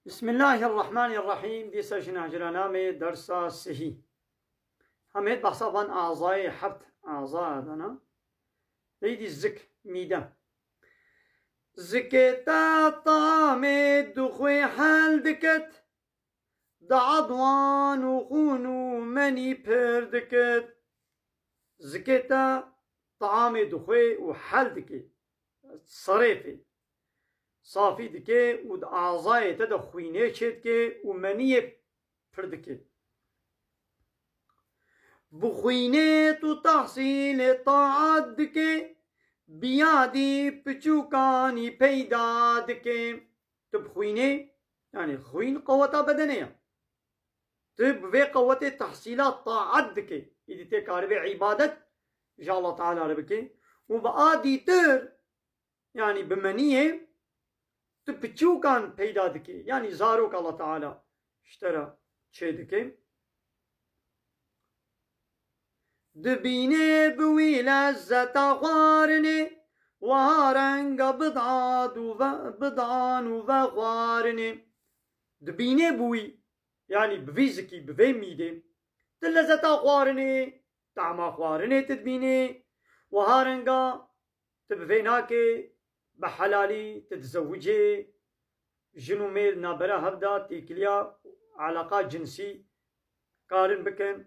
بسم الله الرحمن الرحيم. دي سجن جرانامي درس صحي هميت بحسابان أعضاء حبت أعضاء هذانا ديدي الزك ميدا زكتا طامي دخوي حال دكت دعضوان وخونو مني بردكت زكتا طعامي دخوي وحال دكت صريفي صافي دكي ود أعضاء تدا خوينه چدكي ومنيه پردكي بخوينه تو تحصيل طاعت دكي بيادي بچوكاني پیدا دكي تبخوينه يعني خوين قوة بدنية تب في قوة تحصيلات طاعت دكي إذا تكارب عبادت إن شاء الله تعالى ربكي وبآدي تر يعني بمنيه تبچوكان پیدا دكي يعني زاروك الله تعالى اشترى چه دكي دبيني بوي لزتا خوارني وهارنگ بضعان وغوارني دبيني بوي يعني بفيزكي بفي ميدي تلزتا خوارني تعما خوارني تدبيني وهارنگا تبفيناكي بحلالي تتزوجي جنو ميل نابرا هبدا تيكليا علاقات جنسي قارن بكن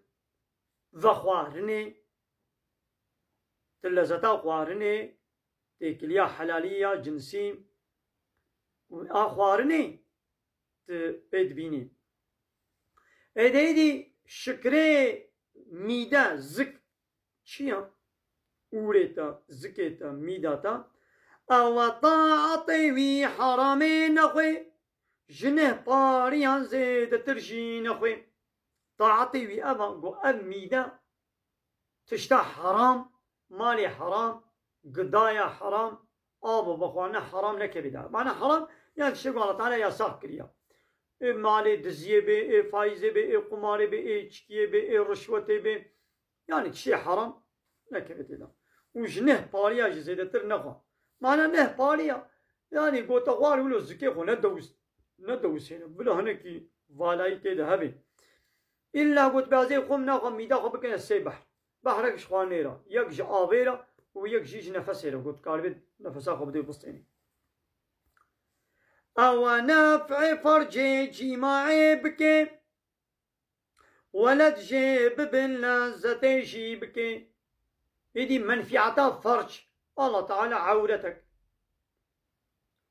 ذخوارني تلزتا خوارني تيكليا حلالية جنسي آخوارني تبيد بيني ايدي شكري ميدا زك چيا اوريتا زكيتا ميداتا او طاعتي وي حرامي نخوي جنه باريان زيد ترجي نخوي طاعتي وي ابا قو اميدا تشتا حرام مالي حرام قدايا حرام ابو بخوانا حرام نكبدا معنى حرام يعني شيء الله تعالى يا ساكريا مالي دزيه بي فايزه بي قمار بي چكيه بي رشوته بي يعني شيء حرام نكبدا وجنه باريا زيد تر نخو معنى نه باليا يعني قلت غوار ولو زكي خو ندوس هنا بلا هنكي فالاي كده هبي الا قلت بازي خم ناخم ميدا خو بكن السبح بحرك شخوانيرا يكج آبيرا ويكجيج نفسيرا قلت قالب نفسا خو بدي بسطيني او نفع فرجي جماعي بكي ولد جيب باللذة جيبكي يدي منفعتا فرج الله تعالى عورتك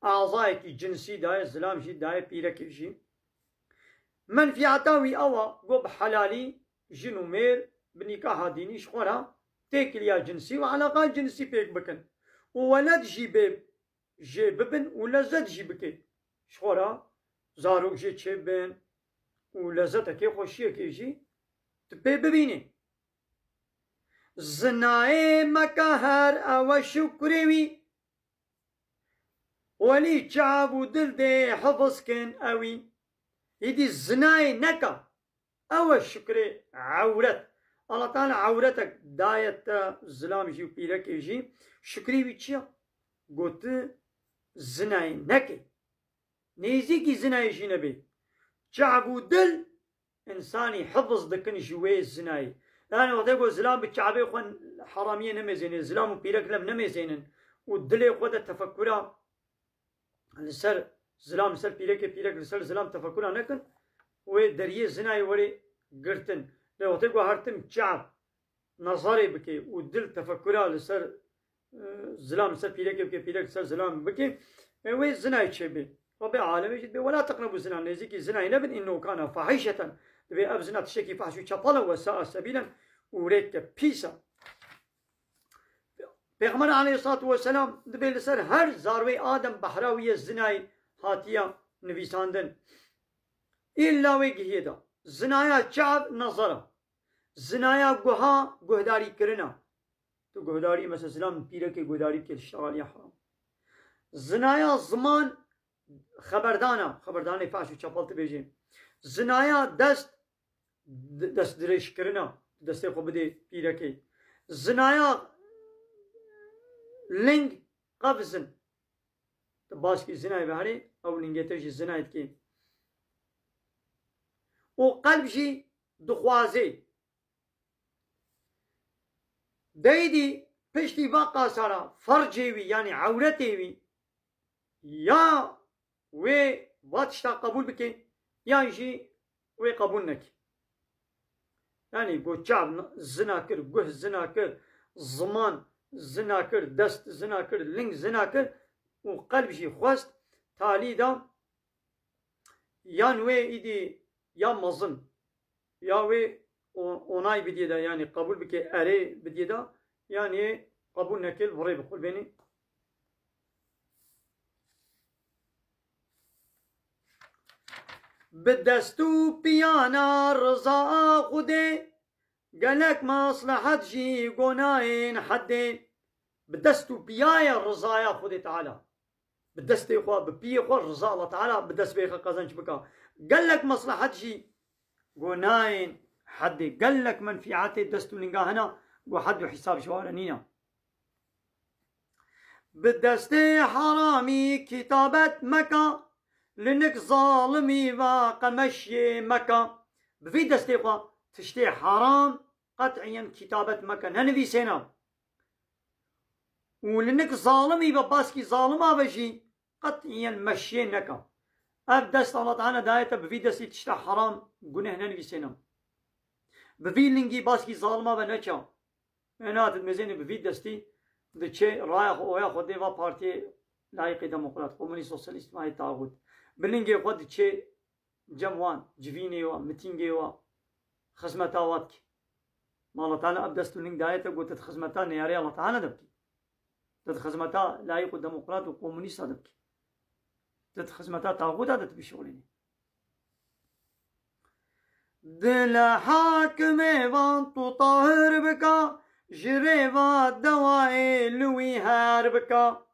أعضائك جنسي داي الزلام جي داي بيرك جي من في عتاوي أوا قب حلالي جنو مير بنكاح ديني شخورا تيكل يا جنسي وعلاقات جنسي بيك بكن وولد جي بيب جي ببن ولزت جي بكي شخورا زاروك جي تشبن ولزتك خوشيك جي تبي ببيني زناي مكهر او شكري ولي جابو دل دي حفظ كن اوي يدي الزناي نكا او شكري عورت الله تعالى عورتك دايت الزلام جي وبيرك يجي شكري ويتشيا قلت زناي نكي نيزيكي زناي جي نبي جابو دل انساني حفظ دكن جوي الزناي يعني وقت يقول زلام بالشعبي خوان حرامية نمزينين زلام وبيرك لم نمزينين والدلي خود التفكرة لسر زلام سر بيرك لسر زلام تفكرة نكن ودريه زناي وري قرتن لو وقت يقول هرتم شعب نظري بكي والدل تفكرة لسر زلام سر بيرك لسر زلام بكي وي زناي تشبي ربي عالمي جد ولا تقربوا الزنا نزيكي زناي نبن انه كان فاحشة تبي أبزنا تشكي فحشو شطلا وساء سبيلا وريك بيسا پیغمبر عليه الصلاة والسلام دبي لسر هر زاروي آدم بحراوية زناي هاتيا نويساندن إلا ويجهيدا زنايا شعب نظرة زنايا قها قهداري كرنا تو قهداري مثلا سلام بيرك قهداري كالشغال يا حرام زنايا زمان خبردانه فحشو شطلت بيجين زنايا دست درش کرنا دسته خو بده پیرکی زنایا لنگ قفزن باش کی زنای بهاری او لنگتش زنایت کی وقلب جي دخوازي ديدي پشتی باقا سارا فرجي وي يعني عورتي وي يا وي واتشتا قبول بكي يا يجي وي قبول نكي يعني بو شعب زنا كر قه زنا كر زمان زنا كر دست زنا كر لنگ زنا كر وقلب جي خواست تالي دا يان وي ايدي يا مظن يا وي اوناي بدي دا يعني قبول بكي اري بدي دا يعني قبول نكل بري بقول بيني بدستو بيانا رضا خودي قالك مصلحة جي قناين حدي بدستو بيايا رضايا خودي تعالى بدست يخوا ببي يخوا رضا الله تعالى بدست بيخا قزنش بكا قالك مصلحة جي قناين حدي قالك منفعاتي دستو لنقا هنا وحد حساب شوارنينا بدستي حرامي كتابة مكة لنك ظالمي وقمشي مكة بفي دستي خوا تشتي حرام قطعيا كتابة مكة ننفي سينا ولنك ظالمي بباسكي ظالما بجي قطعيا مشي نكا اب دست الله تعالى دايتا بفي دستي تشتي حرام قنه ننفي سينا بفي لنجي باسكي ظالما بنچا انات المزيني بفي دستي دچه رايح اويا خودي و بارتي لايقي ديمقراط كوموني سوسياليست ماي تاغوت بلنجي خود دچه جموان جويني و متينجي و خدمتا واتك ما الله تعالى ابدستو لنج دايتا قلت خدمتا نياري الله تعالى دبكي تد خدمتا لايق ديمقراط وكومونيست دبكي تد خدمتا تاغوت دت بشغليني دل حاكم وان طاهر بكا جريفا دواء لوي هاربكا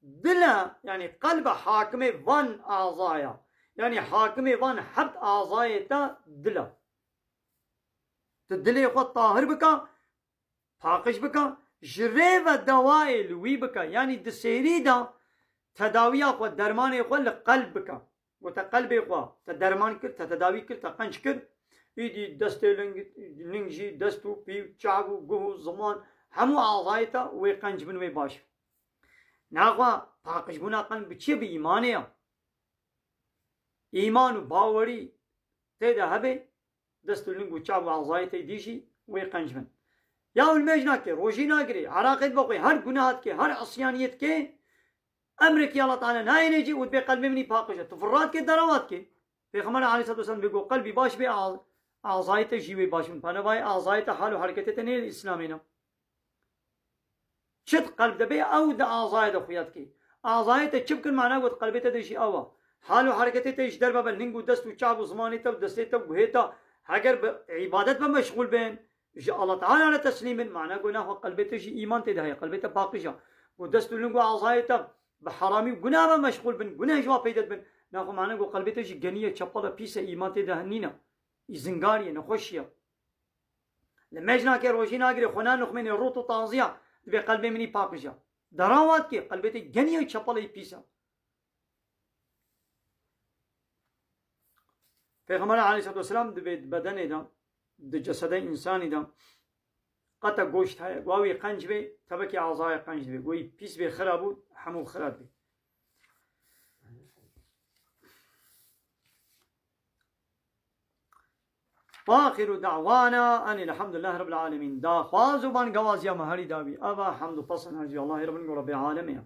دلا يعني قلب حاكم وان اعضايا يعني حاكم وان حبت اعضايتا دلا تدلي خو طاهر بكا فاقش بكا جريفا دواء لوي بكا يعني دسيري دا تداويا خو درمان خو لقلب بكا وتقلب خو تدرمان كر تداوي كر تقنش كر ايدي دستي لنجي دستو بي چاغو گهو زمان همو اعضايتا وي قنج بن وي باش ناغوا پاقش بنا قن بچي بي ايمانيا ايمان باوري تيدا هبه دستو لنگو چاغو اعضايتا ديشي وي قنج بن يا المجنا كي روجي ناگري عراقت بقوي هر گناهات كي هر عصيانيت كي امرك يا الله تعالى ناي نجي ود بقلب مني پاقش تفرات كي دروات كي پیغمبر عليه الصلاه والسلام بيقول قلبي باش بي اعضايتا جيوي باشون پنواي اعضايتا حال و حركتتا نيل اسلامينا شد قلب دبي او دا اعضايتا خويات كي اعضايتا چبكن معنا قد قلبتا دشي اوا حال و حركتتا ايش دربا بالننگو دستو چابو زمانيتا و دستيتا و گهيتا اگر عبادت بمشغول بين الله تعالى على تسليم معنا قناه قلبتا جي ايمان تدهي قلبتا باقشا و دستو لنگو اعضايتا بحرامي قناه بمشغول بين قناه جوا بيدت بين ناخو معنا قو قلبتا جي غنيه چپلا بيسا ايمان تدهنينا زنگارية نخوشية لما يجنا كي روشي ناقري خونا نخميني روتو تانزيا دبي قلبي مني باقشا دراوات كي قلبتي غنية چپلا بيسا پیغمبر عليه الصلاة والسلام دبي بدن دا د جسد انساني دا قطع گوشت هاي واوي قنج بي تبكي اعضاء قنج بي وي بيس بي خرابو حمو خراب بي واخر دعوانا ان الحمد لله رب العالمين دا خوازو بان گوازيا مهاري داوي ابا حمد وفصل الله رب العالمين